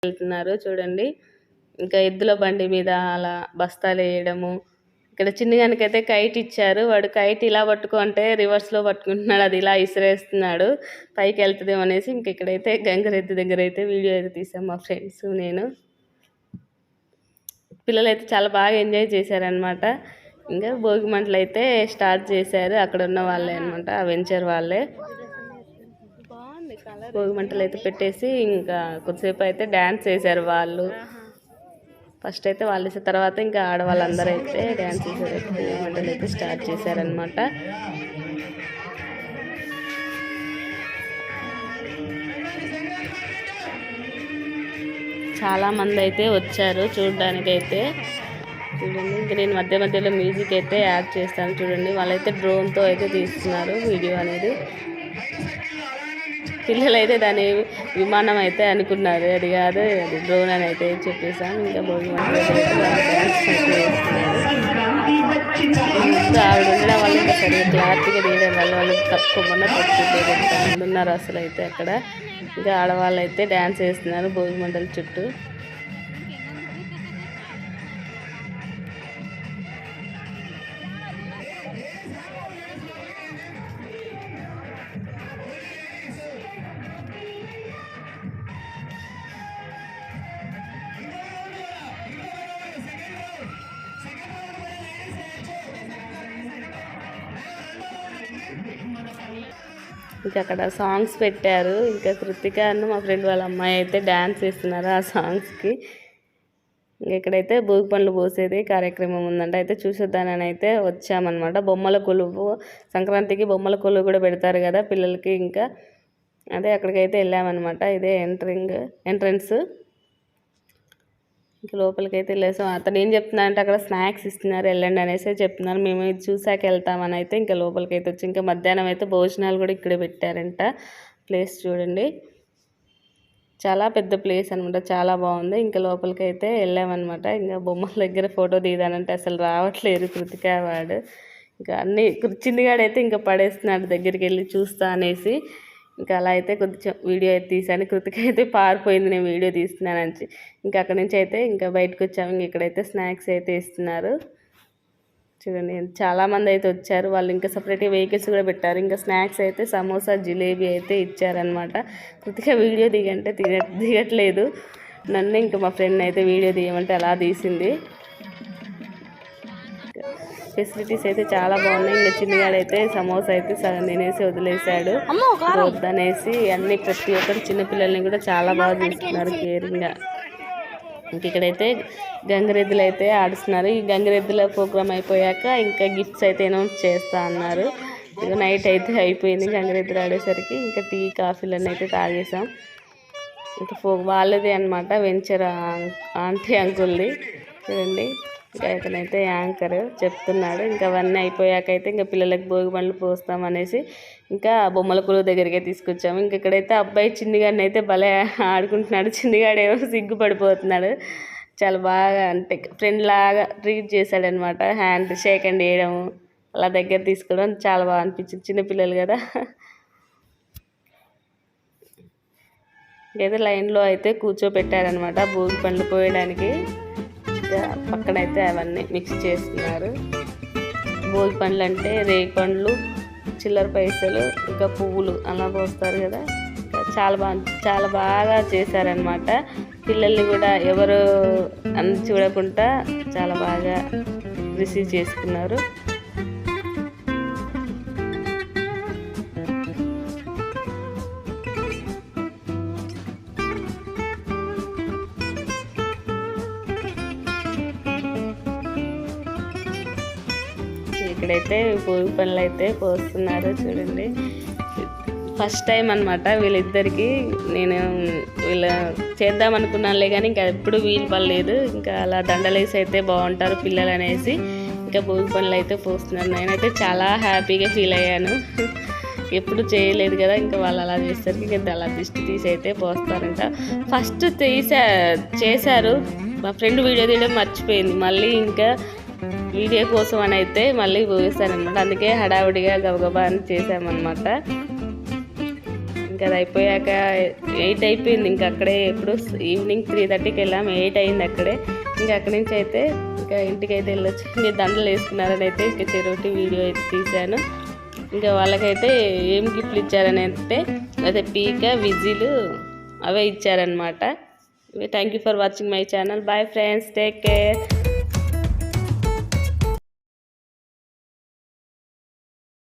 వెళ్తున్నారు చూడండి. ఇంకా ఎద్దుల బండి మీద అలా బస్తాలు వేయడము. ఇక్కడ చిన్నగానికైతే కైట్ ఇచ్చారు. వాడు కైట్ ఇలా పట్టుకుంటే రివర్స్లో పట్టుకుంటున్నాడు, అది ఇలా ఇసిరేస్తున్నాడు పైకి వెళ్తుందేమో అనేసి. ఇంక ఇక్కడైతే గంగరెద్దు దగ్గర అయితే వీడియో అయితే తీసాం మా ఫ్రెండ్స్ నేను. పిల్లలు అయితే చాలా బాగా ఎంజాయ్ చేశారనమాట. ఇంకా భోగి మంటలు అయితే స్టార్ట్ చేశారు అక్కడ ఉన్న వాళ్ళే అనమాట, ఆ వెంచర్ వాళ్ళే. భోగి మంటలు అయితే పెట్టేసి ఇంకా కొద్దిసేపు అయితే డ్యాన్స్ చేశారు వాళ్ళు. ఫస్ట్ అయితే వాళ్ళు వేసిన తర్వాత ఇంకా ఆడవాళ్ళందరూ అయితే డ్యాన్స్ చేశారు. భోగి మంటలు అయితే స్టార్ట్ చేశారనమాట. చాలామంది అయితే వచ్చారు చూడడానికైతే. చూడండి, ఇంకా నేను మధ్య మధ్యలో మ్యూజిక్ అయితే యాడ్ చేస్తాను చూడండి. వాళ్ళైతే డ్రోన్తో అయితే తీస్తున్నారు వీడియో అనేది. పిల్లలు అయితే దాని విమానం అయితే అనుకున్నారు, అది కాదు అది డ్రోన్ అని అయితే చెప్పేసాం. ఇంకా భోగి మంటలు ఆవిడ ఉండడం వల్ల ఇంకా సరిగ్గా క్లారిటీగా తీయడం వల్ల వాళ్ళు తక్కువకుండా తక్కువ ఉన్నారు అసలు అయితే అక్కడ. ఇంకా ఆడవాళ్ళు అయితే డ్యాన్స్ వేస్తున్నారు భోగి మంటల చుట్టూ. ఇంకా అక్కడ సాంగ్స్ పెట్టారు. ఇంకా కృతిక అన్న మా ఫ్రెండ్ వాళ్ళ అమ్మాయి అయితే డ్యాన్స్ వేస్తున్నారు ఆ సాంగ్స్కి. ఇంకా ఇక్కడైతే భోగి పండ్లు పోసేది కార్యక్రమం ఉందంట, అయితే చూసేద్దానని అయితే వచ్చామన్నమాట. బొమ్మల కొలువు, సంక్రాంతికి బొమ్మల కొలువు కూడా పెడతారు కదా పిల్లలకి. ఇంకా అదే అక్కడికైతే వెళ్ళామన్నమాట. ఇదే ఎంట్రన్స్. ఇంక లోపలికి అయితే వెళ్ళేసాం. అతను ఏం చెప్తున్నా అంటే అక్కడ స్నాక్స్ ఇస్తున్నారు వెళ్ళండి అనేసి చెప్తున్నారు. మేము ఇది చూసాక వెళ్తామని అయితే ఇంకా లోపలికి అయితే వచ్చి ఇంకా మధ్యాహ్నం అయితే భోజనాలు కూడా ఇక్కడే పెట్టారంట. ప్లేస్ చూడండి, చాలా పెద్ద ప్లేస్ అనమాట, చాలా బాగుంది. ఇంకా లోపలికి అయితే వెళ్ళామన్నమాట. ఇంకా బొమ్మల దగ్గర ఫోటో తీయదానంటే అసలు రావట్లేదు కృతిక వాడు. ఇంకా అన్నీ చిన్నగాడైతే ఇంకా పడేస్తున్నాడు దగ్గరికి వెళ్ళి చూస్తా అనేసి. ఇంకా అలా అయితే కొంచెం వీడియో అయితే తీసాను. కృతిక అయితే పారిపోయింది నేను వీడియో తీస్తున్నానని. ఇంకా అక్కడి నుంచి అయితే ఇంకా బయటకు వచ్చాము. ఇంక ఇక్కడైతే స్నాక్స్ అయితే ఇస్తున్నారు చూడండి. చాలామంది అయితే వచ్చారు. వాళ్ళు ఇంకా సపరేట్గా వెహికల్స్ కూడా పెట్టారు. ఇంకా స్నాక్స్ అయితే సమోసా జిలేబీ అయితే ఇచ్చారనమాట. కృతిక వీడియో దిగంటే దిగట్లేదు, నన్ను ఇంకా మా ఫ్రెండ్ అయితే వీడియో తీయమంటే అలా తీసింది. ఫెసిలిటీస్ అయితే చాలా బాగున్నాయి. ఇంకా చిన్నగాడైతే సమోసా అయితే సగం తినేసి వదిలేశాడు వద్దనేసి. అన్ని ప్రతి ఒక్కరు చిన్నపిల్లల్ని కూడా చాలా బాగా చూస్తున్నారు కేరింగ్గా. ఇంక ఇక్కడైతే గంగిరెద్దులు అయితే ఆడుస్తున్నారు. ఈ గంగిరెద్దుల ప్రోగ్రామ్ అయిపోయాక ఇంకా గిఫ్ట్స్ అయితే అనౌన్స్ చేస్తా అన్నారు. ఇక నైట్ అయితే అయిపోయింది గంగిరెద్దులు ఆడేసరికి. ఇంకా టీ కాఫీలన్నీ అయితే తాగేసాం. ఇంకా వాళ్ళది అనమాట వెంచర్ ఆంటీ అంకుల్ది చూడండి. ఇంకా ఇతనైతే యాంకర్ చెప్తున్నాడు. ఇంకా అవన్నీ అయిపోయాకైతే ఇంకా పిల్లలకి భోగి పండ్లు పోస్తామనేసి ఇంకా బొమ్మల కొలువు దగ్గరికి తీసుకొచ్చాము. ఇంక ఇక్కడైతే అబ్బాయి చిన్నగాడిని అయితే భలే ఆడుకుంటున్నాడు. చిన్నగాడేమో సిగ్గుపడిపోతున్నాడు. చాలా బాగా అంటే ఫ్రెండ్ లాగా ట్రీట్ చేశాడనమాట. షేక్ హ్యాండ్ వేయడము అలా దగ్గర తీసుకోవడం చాలా బాగా అనిపించింది. చిన్నపిల్లలు కదా. ఏదో లైన్లో అయితే కూర్చోపెట్టారనమాట భోగి పండ్లు పోయడానికి. పక్కనైతే అవన్నీ మిక్స్ చేస్తున్నారు. భోగి పండ్లు అంటే రేగి పండ్లు, చిల్లర పైసలు, ఇంకా పువ్వులు అలా పోస్తారు కదా. చాలా బాగా చేశారనమాట. పిల్లల్ని కూడా ఎవరు అన్ని చూడకుండా చాలా బాగా రిసీవ్ చేసుకున్నారు. ఇక్కడైతే భోగి పండ్లు అయితే పోస్తున్నారు చూడండి. ఫస్ట్ టైం అనమాట వీళ్ళిద్దరికి. నేను వీళ్ళ చేద్దాం అనుకున్నానులే కానీ ఇంకా ఎప్పుడు వీలు పడలేదు. ఇంకా అలా దండలేసి అయితే బాగుంటారు పిల్లలు అనేసి ఇంకా భోగి పండ్లు అయితే పోస్తున్నారు. నేనైతే చాలా హ్యాపీగా ఫీల్ అయ్యాను, ఎప్పుడు చేయలేదు కదా. ఇంకా వాళ్ళు అలా చేస్తారు. ఇంకా అలా దిష్టి తీసి అయితే పోస్తారంట. ఫస్ట్ చేశారు, మా ఫ్రెండ్ వీడియో తీయడం మర్చిపోయింది. మళ్ళీ ఇంకా వీడియో కోసం అని అయితే మళ్ళీ పోసారనమాట. అందుకే హడావుడిగా గబగబా అని చేసామన్నమాట. ఇంకా అది అయిపోయాక 8 అయిపోయింది. ఇంకా అక్కడే ఎప్పుడు ఈవినింగ్ 3:30కి వెళ్ళాము, 8 అయింది అక్కడే. ఇంకా అక్కడి నుంచి అయితే ఇంకా ఇంటికి అయితే వెళ్ళొచ్చు. ఇంకా దండలు వేసుకున్నారని అయితే ఇంకా చెరోటి వీడియో అయితే తీశాను. ఇంకా వాళ్ళకైతే ఏం గిఫ్ట్లు ఇచ్చారని అయితే పీక విజిల్ అవే ఇచ్చారనమాట. Thank you for watching my channel. Bye friends, take care.